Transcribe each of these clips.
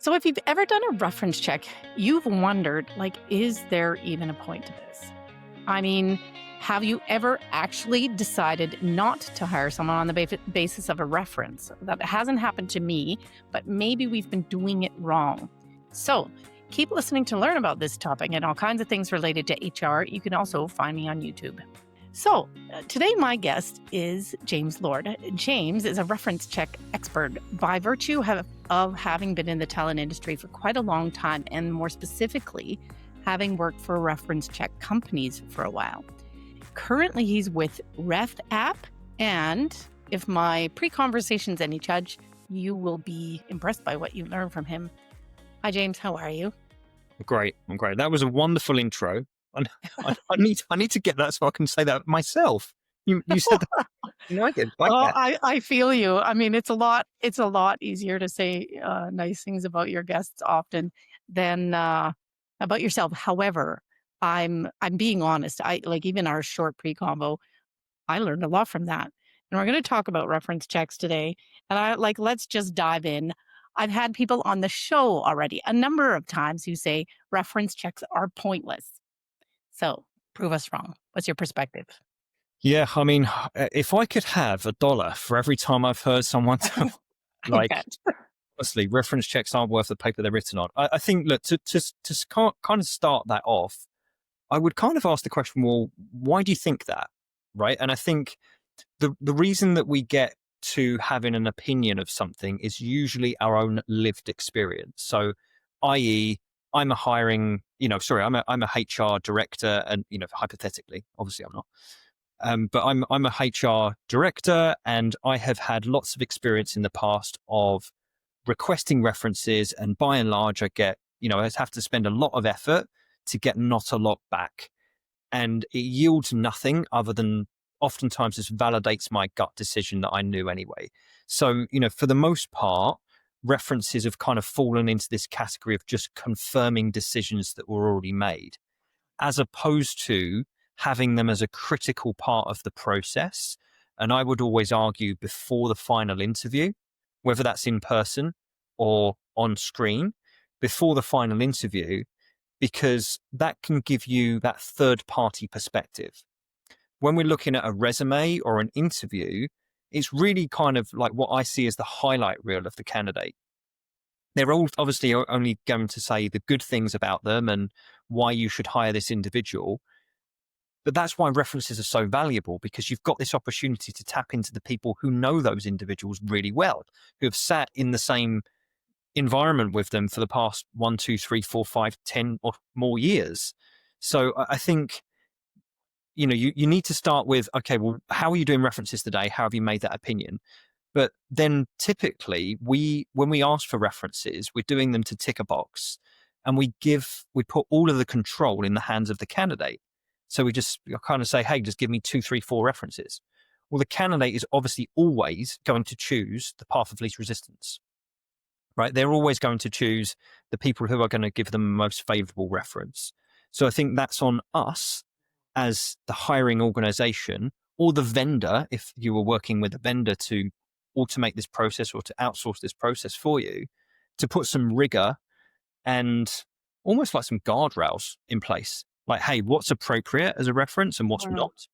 So if you've ever done a reference check, you've wondered, is there even a point to this? I mean, have you ever actually decided not to hire someone on the basis of a reference? That hasn't happened to me, but maybe we've been doing it wrong. So keep listening to learn about this topic and all kinds of things related to HR. You can also find me on YouTube. So today my guest is James Lord. James is a reference check expert by virtue of having been in the talent industry for quite a long time, and more specifically, having worked for reference check companies for a while. Currently, he's with Ref App, and if my pre-conversation's any judge, you will be impressed by what you learn from him. Hi, James. How are you? Great. I'm great. That was a wonderful intro. I need to get that so I can say that myself. You said that. I did like that. I feel you. I mean, it's a lot easier to say nice things about your guests often than about yourself. However, I'm being honest. Even our short pre-convo, I learned a lot from that. And we're going to talk about reference checks today. And let's just dive in. I've had people on the show already a number of times who say reference checks are pointless. So prove us wrong. What's your perspective? Yeah, I mean, if I could have $1 for every time I've heard someone tell, honestly, reference checks aren't worth the paper they're written on. I think, look, to kind of start that off, I would kind of ask the question, well, why do you think that? Right. And I think the reason that we get to having an opinion of something is usually our own lived experience. So, i.e., I'm a HR director, and hypothetically, obviously I'm not, but I'm a HR director, and I have had lots of experience in the past of requesting references, and by and large, I have to spend a lot of effort to get not a lot back, and it yields nothing other than oftentimes this validates my gut decision that I knew anyway. So, for the most part, references have kind of fallen into this category of just confirming decisions that were already made, as opposed to having them as a critical part of the process. And I would always argue before the final interview, whether that's in person or on screen, before the final interview, because that can give you that third party perspective. When we're looking at a resume or an interview, it's really kind of like what I see as the highlight reel of the candidate. They're all obviously only going to say the good things about them and why you should hire this individual. But that's why references are so valuable, because you've got this opportunity to tap into the people who know those individuals really well, who have sat in the same environment with them for the past 1, 2, 3, 4, 5, 10 or more years. So I think, you need to start with, okay, well, how are you doing references today? How have you made that opinion? But then typically when we ask for references, we're doing them to tick a box, and we put all of the control in the hands of the candidate. So we just kind of say, hey, just give me 2, 3, 4 references. Well, the candidate is obviously always going to choose the path of least resistance, right? They're always going to choose the people who are going to give them the most favorable reference. So I think that's on us as the hiring organization, or the vendor, if you were working with a vendor to automate this process or to outsource this process for you, to put some rigor and almost like some guardrails in place. Like, hey, what's appropriate as a reference and what's not?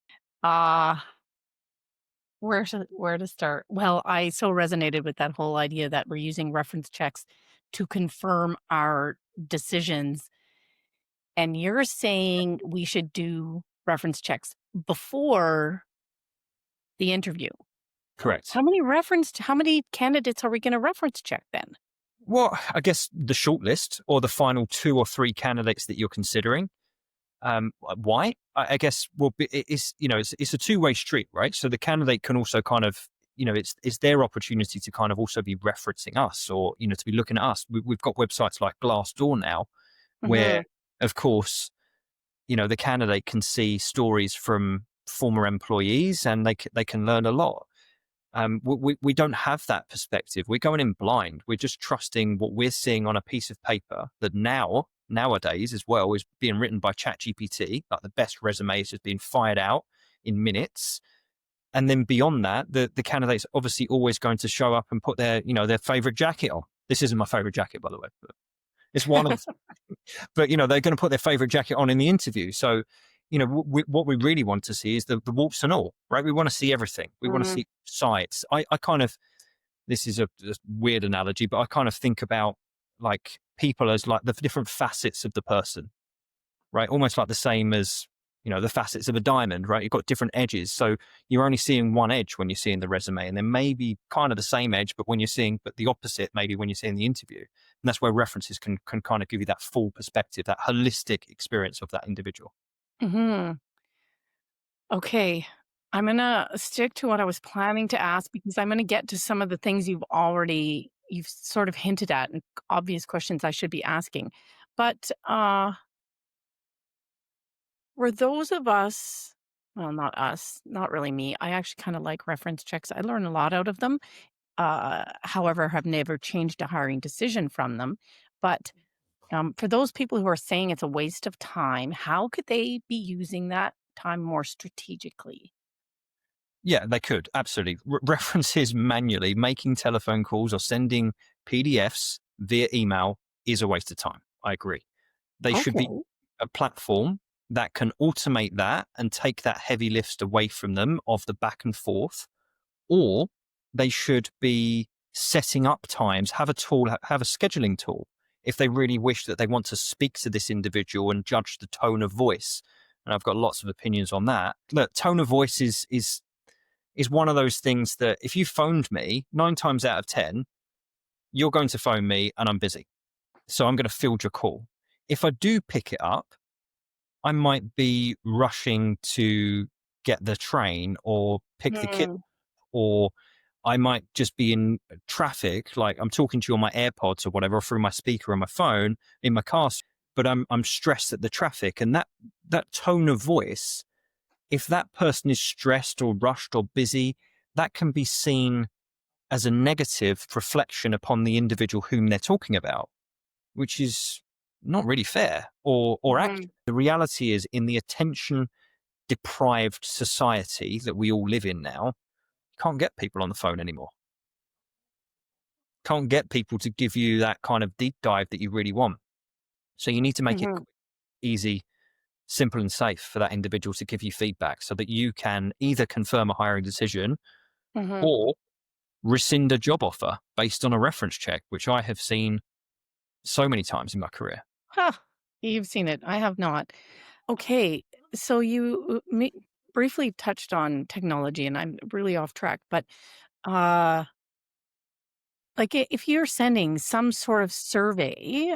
Where to start? Well, I so resonated with that whole idea that we're using reference checks to confirm our decisions. And you're saying we should do reference checks before the interview. Correct. How many candidates are we going to reference check then? Well, I guess the shortlist, or the final 2 or 3 candidates that you're considering. Why? I guess, it's a two-way street, right? So the candidate can also kind of, it's their opportunity to kind of also be referencing us, or, to be looking at us. We've got websites like Glassdoor now, where, of course, the candidate can see stories from former employees, and they can learn a lot. We don't have that perspective. We're going in blind. We're just trusting what we're seeing on a piece of paper that nowadays as well is being written by ChatGPT. Like, the best resumes is being fired out in minutes. And then beyond that, the candidate's obviously always going to show up and put their favorite jacket on, This isn't my favorite jacket, by the way, but it's one of, but they're going to put their favorite jacket on in the interview. So, what we really want to see is the warps and all, right? We want to see everything. We want to Mm, see sides. I kind of, this is a weird analogy, but I kind of think about like people as like the different facets of the person, right? Almost like the same as, the facets of a diamond, right? You've got different edges. So you're only seeing one edge when you're seeing the resume, and then maybe kind of the same edge, but but the opposite, maybe when you're seeing the interview. And that's where references can kind of give you that full perspective, that holistic experience of that individual. mhm. Okay. I'm gonna stick to what I was planning to ask because I'm gonna get to some of the things you've sort of hinted at and obvious questions I should be asking. But were those of us, well, not us, not really me. I actually kind of like reference checks. I learn a lot out of them. However, have never changed a hiring decision from them. But for those people who are saying it's a waste of time, how could they be using that time more strategically? Yeah, they could. Absolutely. References manually, making telephone calls or sending PDFs via email is a waste of time. I agree. They should be Okay. a platform that can automate that and take that heavy lift away from them of the back and forth, or they should be setting up times, have a tool, have a scheduling tool if they really wish that they want to speak to this individual and judge the tone of voice. And I've got lots of opinions on that. Look, tone of voice is one of those things that if you phoned me 9 times out of 10, you're going to phone me and I'm busy. So I'm going to field your call. If I do pick it up, I might be rushing to get the train or pick the kid, Mm, or I might just be in traffic. Like I'm talking to you on my AirPods or whatever, or through my speaker on my phone in my car, but I'm stressed at the traffic. And that tone of voice, if that person is stressed or rushed or busy, that can be seen as a negative reflection upon the individual whom they're talking about, which is not really fair or accurate. mhm, The reality is, in the attention deprived society that we all live in now, you can't get people on the phone anymore. Can't get people to give you that kind of deep dive that you really want. So you need to make it mhm, quick, easy, simple and safe for that individual to give you feedback so that you can either confirm a hiring decision mhm. or rescind a job offer based on a reference check, which I have seen so many times in my career. Huh, you've seen it. I have not. Okay, so you briefly touched on technology, and I'm really off track, but uh, like if you're sending some sort of survey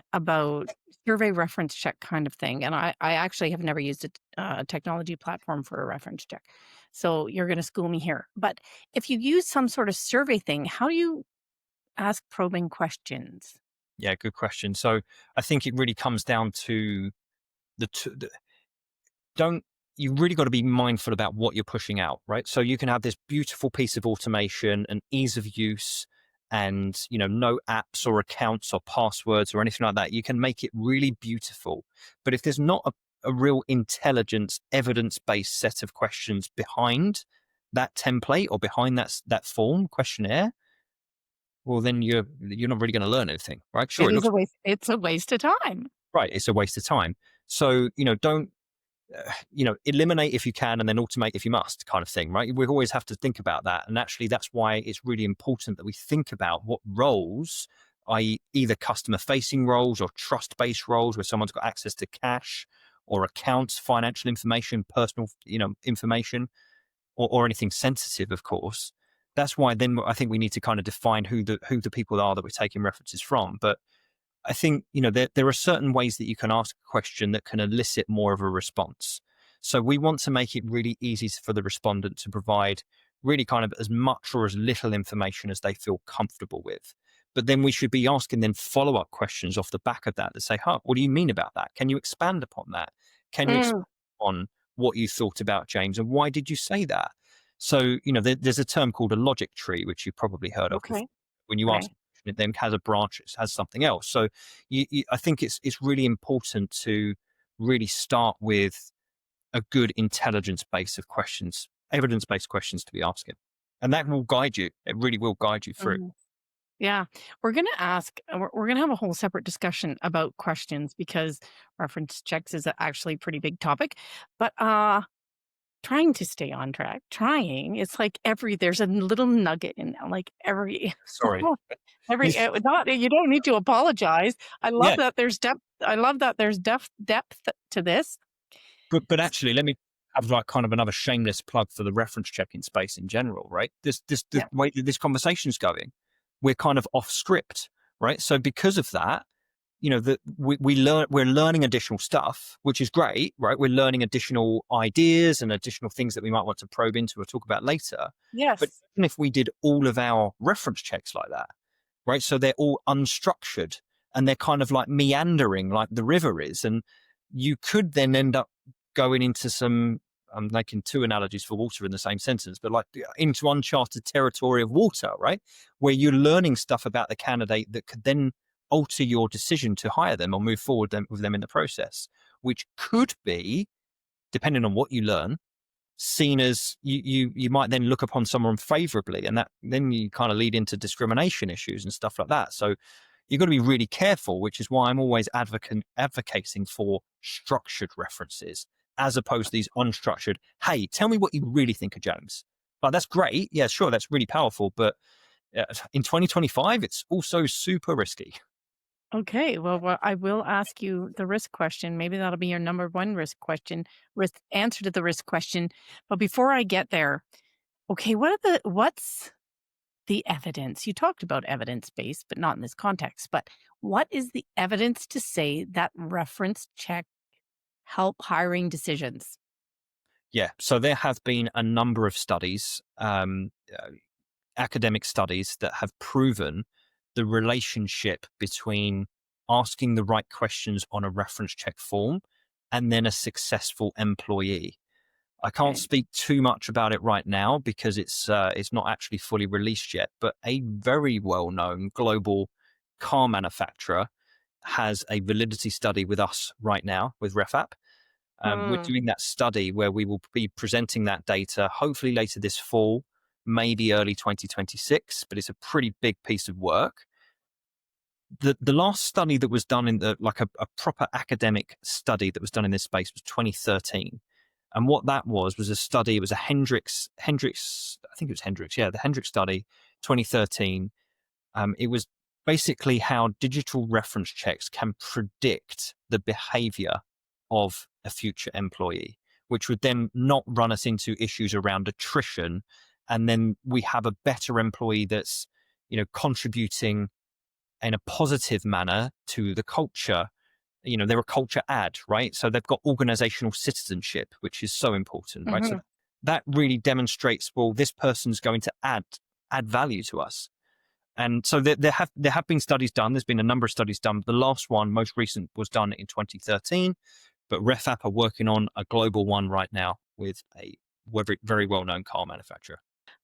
reference check kind of thing, and I actually have never used a technology platform for a reference check, so you're going to school me here. But if you use some sort of survey thing, how do you ask probing questions? Yeah, good question. So I think it really comes down to the don't you really got to be mindful about what you're pushing out, right? So you can have this beautiful piece of automation and ease of use and, no apps or accounts or passwords or anything like that. You can make it really beautiful. But if there's not a real intelligence, evidence-based set of questions behind that template or behind that form questionnaire, well, then you're not really going to learn anything, right? Sure, It it is looks a waste. It's a waste of time. right. It's a waste of time. So, don't eliminate if you can and then automate if you must kind of thing, right? We always have to think about that. And actually, that's why it's really important that we think about what roles, i.e., either customer facing roles or trust based roles where someone's got access to cash or accounts, financial information, personal, information, or anything sensitive, of course. That's why then I think we need to kind of define who the people are that we're taking references from. But I think, there are certain ways that you can ask a question that can elicit more of a response. So we want to make it really easy for the respondent to provide really kind of as much or as little information as they feel comfortable with. But then we should be asking then follow-up questions off the back of that say, what do you mean about that? Can you expand upon that? Can you expand Mm, on what you thought about James and why did you say that? So, there's a term called a logic tree, which you've probably heard of before. okay. When you ask Okay. it then has a branch, it has something else. So I think it's really important to really start with a good intelligence base of questions, evidence based questions to be asking, and that will guide you. It really will guide you through. Mhm. Yeah. We're going to ask, we're going to have a whole separate discussion about questions because reference checks is actually a pretty big topic. But trying to stay on track, trying, it's like there's a little nugget in like every, Sorry. not, you don't need to apologize. I love Yeah, that there's depth. I love that there's depth to this. but actually, let me have like kind of another shameless plug for the reference checking space in general, right? The Yeah. way that this conversation's going, we're kind of off script, right? So because of that, that we're learning additional stuff, which is great, right? We're learning additional ideas and additional things that we might want to probe into or talk about later. But Yes. even if we did all of our reference checks like that, right? So they're all unstructured and they're kind of like meandering like the river is. And you could then end up going into some, I'm making two analogies for water in the same sentence, but like into uncharted territory of water, right? Where you're learning stuff about the candidate that could then alter your decision to hire them or move forward with them in the process, which could be, depending on what you learn, seen as you might then look upon someone favorably, and that then you kind of lead into discrimination issues and stuff like that. So you've got to be really careful, which is why I'm always advocating for structured references as opposed to these unstructured. Hey, tell me what you really think of James. Like, that's great. Yeah, sure. That's really powerful. But in 2025, it's also super risky. Okay. Well, I will ask you the risk question. Maybe that'll be your number one risk question, risk answer to the risk question. But before I get there, okay, what's the evidence? You talked about evidence based, but not in this context. But what is the evidence to say that reference check help hiring decisions? Yeah. So there have been a number of studies, academic studies that have proven the relationship between asking the right questions on a reference check form and then a successful employee. I can't Okay. speak too much about it right now because it's not actually fully released yet. But a very well known global car manufacturer has a validity study with us right now with RefApp. We're Hmm. doing that study where we will be presenting that data hopefully later this fall, maybe early 2026. But it's a pretty big piece of work. The last study that was done in a proper academic study that was done in this space was 2013. And what that was a study. It was a Hendrix. I think it was Hendrix. Yeah, the Hendrix study, 2013. It was basically how digital reference checks can predict the behavior of a future employee, which would then not run us into issues around attrition. And then we have a better employee that's, contributing in a positive manner to the culture. They're a culture ad, right? So they've got organizational citizenship, which is so important, right? So Hmm. that really demonstrates, well, this person's going to add value to us. And so there have been studies done. There's been a number of studies done. The last one, most recent, was done in 2013. But RefApp are working on a global one right now with a very well-known car manufacturer.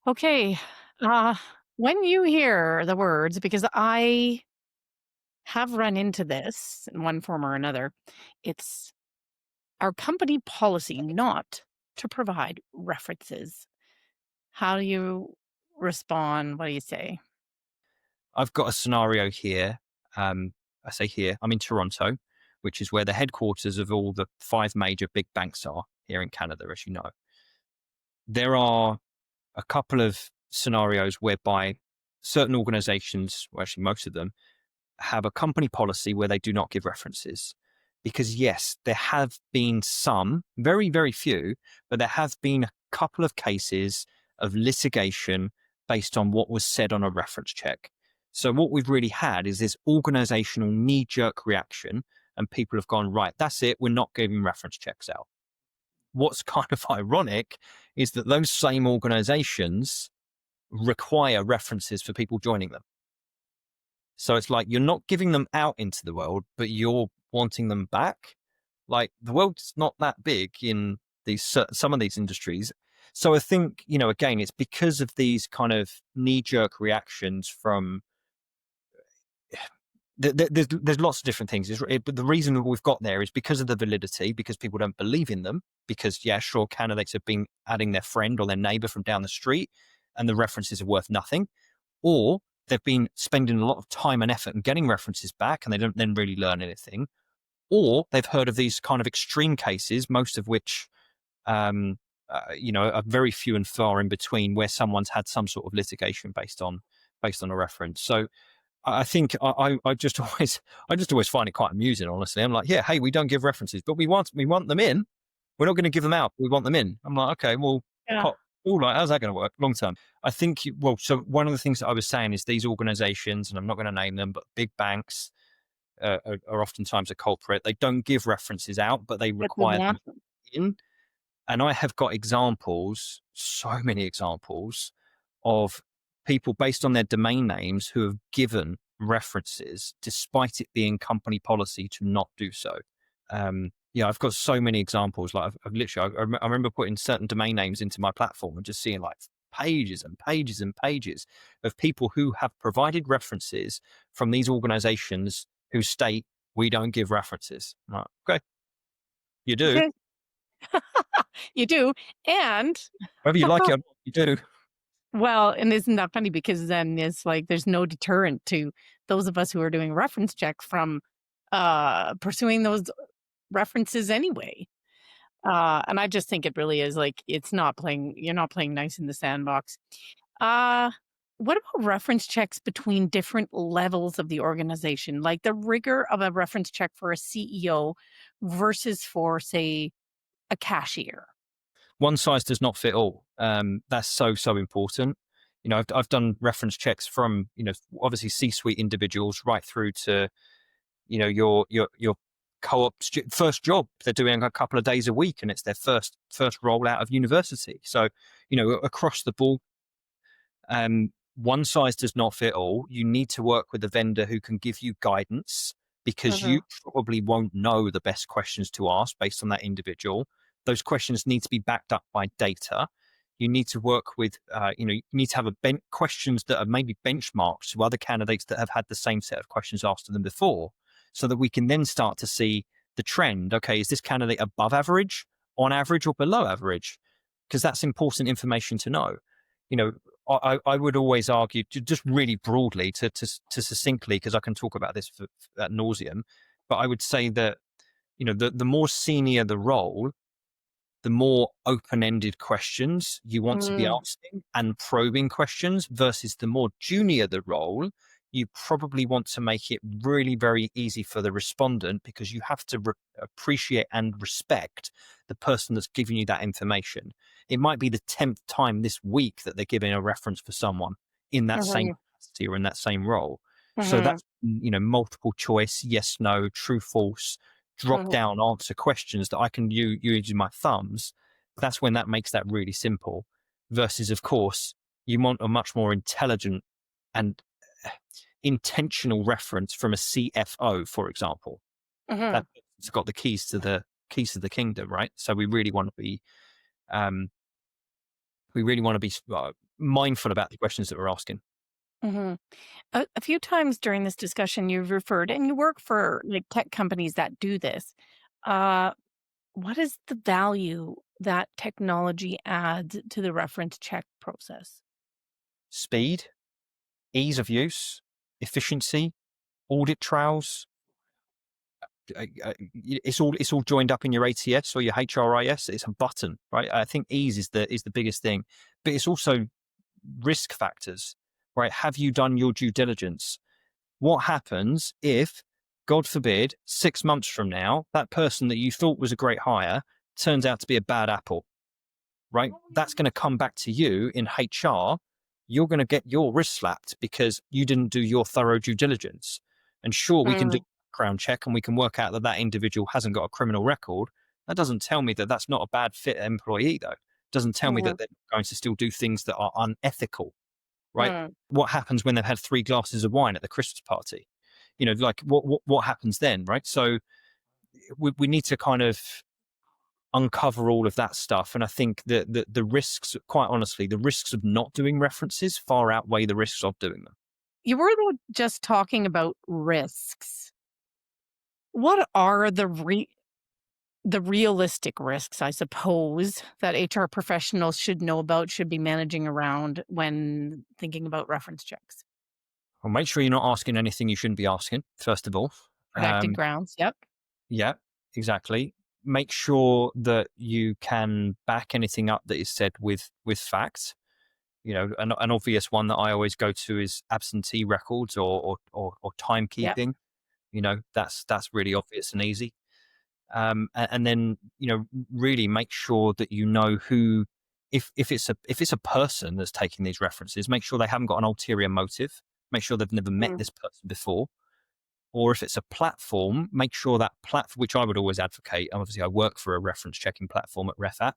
Okay. Uh, when you hear the words, because I have run into this in one form or another, it's our company policy not to provide references. How do you respond? What do you say? I've got a scenario here. I say here, I'm in Toronto, which is where the headquarters of all the five major big banks are here in Canada, as you know. There are a couple of scenarios whereby certain organizations, well, actually most of them, have a company policy where they do not give references. Because yes, there have been some, very, very few, but there have been a couple of cases of litigation based on what was said on a reference check. So what we've really had is this organizational knee-jerk reaction, and people have gone, right, that's it, we're not giving reference checks out. What's kind of ironic is that those same organizations require references for people joining them. So it's like you're not giving them out into the world, but you're wanting them back. Like, the world's not that big in some of these industries. So I think, again, it's because of these kind of knee jerk reactions from there's lots of different things. But the reason that we've got there is because of the validity, because people don't believe in them. Because, yeah, sure, candidates have been adding their friend or their neighbor from down the street, and the references are worth nothing. Or they've been spending a lot of time and effort and getting references back, and they don't then really learn anything, or they've heard of these kind of extreme cases, most of which, are very few and far in between, where someone's had some sort of litigation based on a reference. So I think I just always find it quite amusing, honestly. I'm like, yeah, hey, we don't give references, but we want them in. We're not going to give them out. We want them in. I'm like, okay, well, Yeah. how's that going to work long term? I think, so one of the things that I was saying is these organizations, and I'm not going to name them, but big banks are oftentimes a culprit. They don't give references out, but they But they require them want them. in. And I have got examples, so many examples of people based on their domain names who have given references despite it being company policy to not do so. I've got so many examples. Like I've literally, I remember putting certain domain names into my platform and just seeing like pages and pages and pages of people who have provided references from these organizations who state we don't give references. I'm like, okay, you do. Okay. You do. And Whether you like it or not, you do. well, and isn't that funny? Because then it's like there's no deterrent to those of us who are doing reference check from pursuing those references anyway. And I just think it really is like you're not playing nice in the sandbox. Uh what about reference checks between different levels of the organization? Like the rigor of a reference check for a CEO versus for, say, a cashier. One size does not fit all. That's so important. I've done reference checks from, obviously C-suite individuals right through to, your co-op first job. They're doing a couple of days a week, and it's their first roll out of university. So, across the board, one size does not fit all. You need to work with a vendor who can give you guidance, because you Mhm. probably won't know the best questions to ask based on that individual. Those questions need to be backed up by data. You need to work with, you need to have questions that are maybe benchmarked to other candidates that have had the same set of questions asked of them before, so that we can then start to see the trend. Okay, is this candidate above average, on average, or below average? Because that's important information to know. You know, I would always argue, just really broadly, to succinctly, because I can talk about this ad nauseum, but I would say that, the more senior the role, the more open-ended questions you want to be Mm, asking and probing questions, versus the more junior the role, you probably want to make it really very easy for the respondent, because you have to appreciate and respect the person that's giving you that information. It might be the 10th time this week that they're giving a reference for someone in that same mhm, capacity or in that same role. So mhm, that's, multiple choice, yes, no, true, false, drop mhm, down answer questions that I can use using my thumbs. That's when that makes that really simple. Versus, of course, you want a much more intelligent and intentional reference from a CFO, for example. mhm. That's got the keys to the kingdom, right? So we really want to be um, mindful about the questions that we're asking. Mhm. A few times during this discussion, you've referred, and you work for like tech companies that do this. Uh, what is the value that technology adds to the reference check process? Speed, ease of use, efficiency, audit trails. It's all joined up in your ATS or your HRIS. It's a button, right? I think ease is the biggest thing, but it's also risk factors, right? Have you done your due diligence? What happens if, God forbid, 6 months from now, that person that you thought was a great hire turns out to be a bad apple, right? That's going to come back to you in HR. You're going to get your wrist slapped because you didn't do your thorough due diligence. And sure, we can do a Mm, background check and we can work out that that individual hasn't got a criminal record. That doesn't tell me that that's not a bad fit employee, though. It doesn't tell me mhm, that they're going to still do things that are unethical, right? mm. What happens when they've had 3 glasses of wine at the Christmas party? Like what happens then, right? So we need to kind of uncover all of that stuff. And I think that the risks, quite honestly, the risks of not doing references far outweigh the risks of doing them. You were though just talking about risks. What are the realistic risks, I suppose, that HR professionals should know about, should be managing around when thinking about reference checks? Well, make sure you're not asking anything you shouldn't be asking, first of all. Protected grounds. Yep. Yeah, exactly. Make sure that you can back anything up that is said with facts. An obvious one that I always go to is absentee records or Yep. timekeeping. That's really obvious and easy. And then really make sure that you know who, if it's a person that's taking these references, make sure they haven't got an ulterior motive. Make sure they've never met Mm. this person before. Or if it's a platform, make sure that platform, which I would always advocate. Obviously, I work for a reference checking platform at RefApp.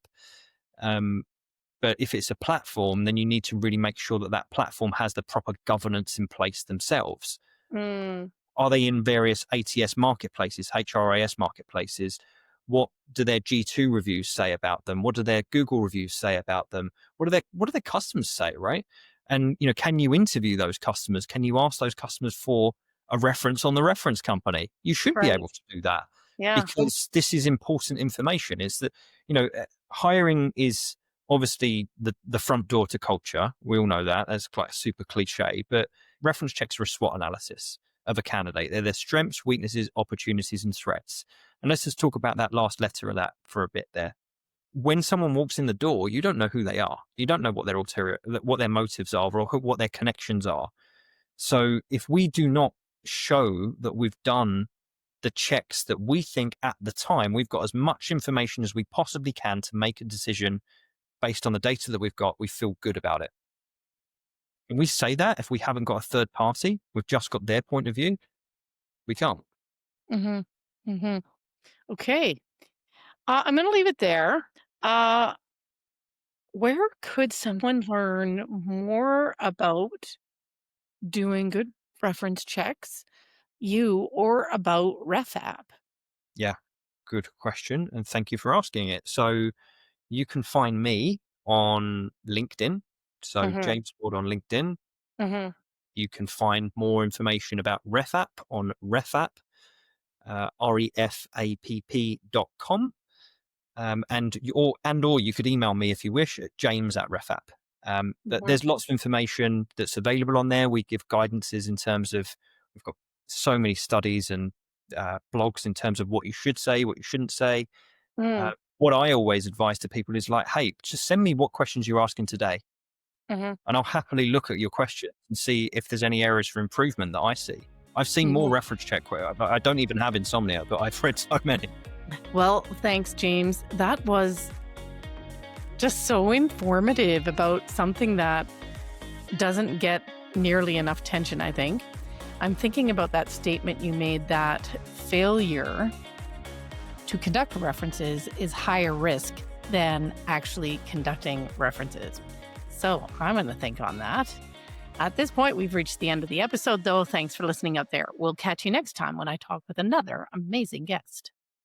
But if it's a platform, then you need to really make sure that that platform has the proper governance in place themselves. Mm. Are they in various ATS marketplaces, HRIS marketplaces? What do their G2 reviews say about them? What do their Google reviews say about them? What do their customers say, right? And can you interview those customers? Can you ask those customers for a reference on the reference company? You should be Right. able to do that Yeah. because this is important information. Is that hiring is obviously the front door to culture. We all know that. That's quite a super cliche, but reference checks are a SWOT analysis of a candidate. They're their strengths, weaknesses, opportunities, and threats. And let's just talk about that last letter of that for a bit there. When someone walks in the door, you don't know who they are. You don't know what their motives are, or what their connections are. So if we do not show that we've done the checks that we think at the time, we've got as much information as we possibly can to make a decision based on the data that we've got, we feel good about it. And we say that if we haven't got a third party, we've just got their point of view, we can't. Mm-hmm. Mm-hmm. Okay. I'm going to leave it there. Uh, where could someone learn more about doing good reference checks, you or about RefApp? Yeah, good question. And thank you for asking it. So you can find me on LinkedIn. So Mm-hmm. James Ward on LinkedIn. Mm-hmm. You can find more information about RefApp on RefApp, refapp.com. Or you could email me if you wish at james@refapp. But Mm-hmm. there's lots of information that's available on there. We give guidances in terms of, we've got so many studies and blogs in terms of what you should say, what you shouldn't say. Mm-hmm. What I always advise to people is like, hey, just send me what questions you're asking today, Mm-hmm. and I'll happily look at your questions and see if there's any areas for improvement that I see. I've seen more Mm-hmm. reference check. I don't even have insomnia, but I've read so many. Well, thanks, James. That was just so informative about something that doesn't get nearly enough attention, I think. I'm thinking about that statement you made that failure to conduct references is higher risk than actually conducting references. So I'm going to think on that. At this point, we've reached the end of the episode, though. Thanks for listening out there. We'll catch you next time when I talk with another amazing guest.